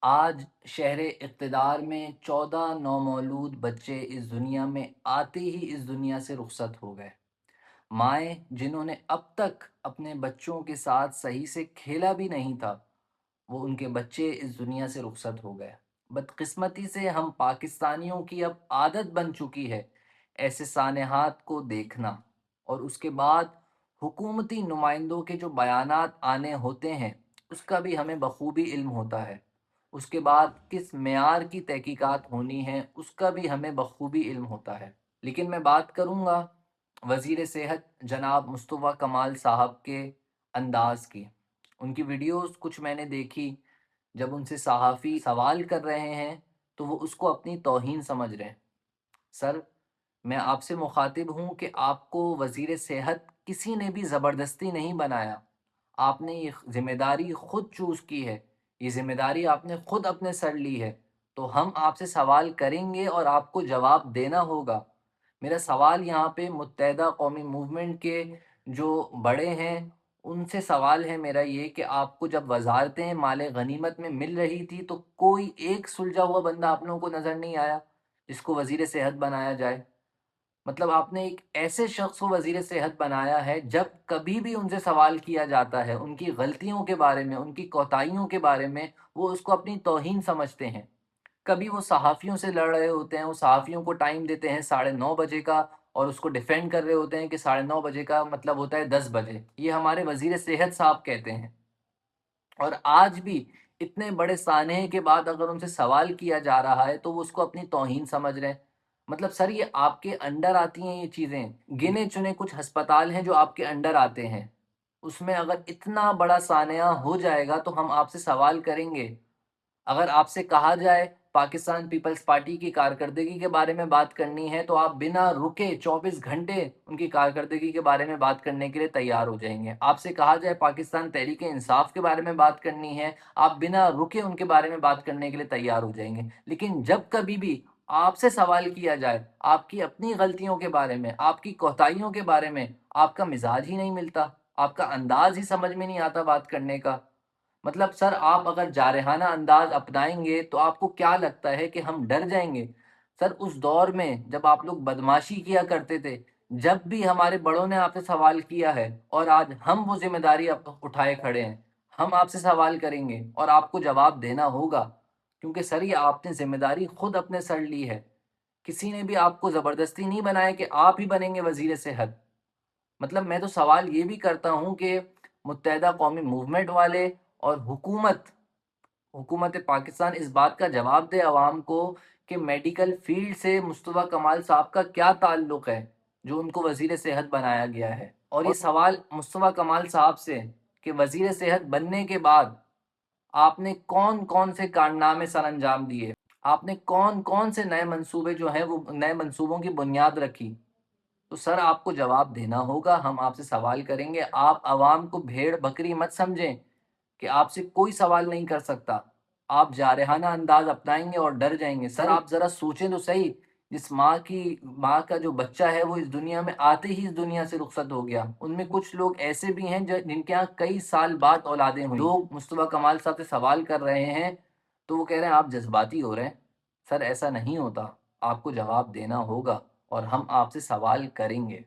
آج شہر اقتدار میں 14 نومولود بچے اس دنیا میں آتے ہی اس دنیا سے رخصت ہو گئے۔ مائیں جنہوں نے اب تک اپنے بچوں کے ساتھ صحیح سے کھیلا بھی نہیں تھا، وہ ان کے بچے اس دنیا سے رخصت ہو گئے۔ بدقسمتی سے ہم پاکستانیوں کی اب عادت بن چکی ہے ایسے سانحات کو دیکھنا، اور اس کے بعد حکومتی نمائندوں کے جو بیانات آنے ہوتے ہیں اس کا بھی ہمیں بخوبی علم ہوتا ہے۔ اس کے بعد کس معیار کی تحقیقات ہونی ہیں اس کا بھی ہمیں بخوبی علم ہوتا ہے۔ لیکن میں بات کروں گا وزیر صحت جناب مصطفیٰ کمال صاحب کے انداز کی۔ ان کی ویڈیوز کچھ میں نے دیکھی، جب ان سے صحافی سوال کر رہے ہیں تو وہ اس کو اپنی توہین سمجھ رہے ہیں۔ سر، میں آپ سے مخاطب ہوں کہ آپ کو وزیر صحت کسی نے بھی زبردستی نہیں بنایا، آپ نے یہ ذمہ داری خود چوز کی ہے، یہ ذمہ داری آپ نے خود اپنے سر لی ہے، تو ہم آپ سے سوال کریں گے اور آپ کو جواب دینا ہوگا۔ میرا سوال یہاں پہ متحدہ قومی موومنٹ کے جو بڑے ہیں ان سے سوال ہے میرا یہ کہ آپ کو جب وزارتیں مال غنیمت میں مل رہی تھی تو کوئی ایک سلجھا ہوا بندہ آپ لوگوں کو نظر نہیں آیا جس کو وزیر صحت بنایا جائے؟ مطلب آپ نے ایک ایسے شخص کو وزیر صحت بنایا ہے، جب کبھی بھی ان سے سوال کیا جاتا ہے ان کی غلطیوں کے بارے میں، ان کی کوتاہیوں کے بارے میں، وہ اس کو اپنی توہین سمجھتے ہیں۔ کبھی وہ صحافیوں سے لڑ رہے ہوتے ہیں، وہ صحافیوں کو ٹائم دیتے ہیں 9:30 کا، اور اس کو ڈیفینڈ کر رہے ہوتے ہیں کہ 9:30 کا مطلب ہوتا ہے 10 بجے، یہ ہمارے وزیر صحت صاحب کہتے ہیں۔ اور آج بھی اتنے بڑے سانحے کے بعد اگر ان سے سوال کیا جا رہا ہے تو وہ اس کو اپنی توہین سمجھ رہے ہیں۔ مطلب سر، یہ آپ کے انڈر آتی ہیں یہ چیزیں؟ گنے چنے کچھ ہسپتال ہیں جو آپ کے انڈر آتے ہیں، اس میں اگر اتنا بڑا سانحہ ہو جائے گا تو ہم آپ سے سوال کریں گے۔ اگر آپ سے کہا جائے پاکستان پیپلز پارٹی کی کارکردگی کے بارے میں بات کرنی ہے تو آپ بنا رکے 24 گھنٹے ان کی کارکردگی کے بارے میں بات کرنے کے لیے تیار ہو جائیں گے۔ آپ سے کہا جائے پاکستان تحریک انصاف کے بارے میں بات کرنی ہے، آپ بنا رکے ان کے بارے میں بات کرنے کے لیے تیار ہو جائیں گے۔ لیکن جب کبھی بھی آپ سے سوال کیا جائے آپ کی اپنی غلطیوں کے بارے میں، آپ کی کوتاہیوں کے بارے میں، آپ کا مزاج ہی نہیں ملتا، آپ کا انداز ہی سمجھ میں نہیں آتا بات کرنے کا۔ مطلب سر، آپ اگر جارحانہ انداز اپنائیں گے تو آپ کو کیا لگتا ہے کہ ہم ڈر جائیں گے؟ سر، اس دور میں جب آپ لوگ بدماشی کیا کرتے تھے، جب بھی ہمارے بڑوں نے آپ سے سوال کیا ہے، اور آج ہم وہ ذمہ داری اٹھائے کھڑے ہیں، ہم آپ سے سوال کریں گے اور آپ کو جواب دینا ہوگا، کیونکہ سر یہ آپ نے ذمہ داری خود اپنے سر لی ہے۔ کسی نے بھی آپ کو زبردستی نہیں بنایا کہ آپ ہی بنیں گے وزیر صحت۔ مطلب میں تو سوال یہ بھی کرتا ہوں کہ متحدہ قومی موومنٹ والے اور حکومت پاکستان اس بات کا جواب دے عوام کو کہ میڈیکل فیلڈ سے مصطفیٰ کمال صاحب کا کیا تعلق ہے جو ان کو وزیر صحت بنایا گیا ہے۔ اور یہ سوال مصطفیٰ کمال صاحب سے کہ وزیر صحت بننے کے بعد آپ نے کون کون سے کارنامے سر انجام دیے، آپ نے کون کون سے نئے منصوبے جو ہیں وہ نئے منصوبوں کی بنیاد رکھی، تو سر آپ کو جواب دینا ہوگا۔ ہم آپ سے سوال کریں گے، آپ عوام کو بھیڑ بکری مت سمجھیں کہ آپ سے کوئی سوال نہیں کر سکتا۔ آپ جارحانہ انداز اپنائیں گے اور ڈر جائیں گے۔ سر آپ ذرا سوچیں تو صحیح، جس ماں کا جو بچہ ہے وہ اس دنیا میں آتے ہی اس دنیا سے رخصت ہو گیا، ان میں کچھ لوگ ایسے بھی ہیں جن کے یہاں کئی سال بعد اولادیں ہوئیں۔ لوگ مصطفیٰ کمال صاحب سے سوال کر رہے ہیں تو وہ کہہ رہے ہیں آپ جذباتی ہو رہے ہیں۔ سر ایسا نہیں ہوتا، آپ کو جواب دینا ہوگا اور ہم آپ سے سوال کریں گے۔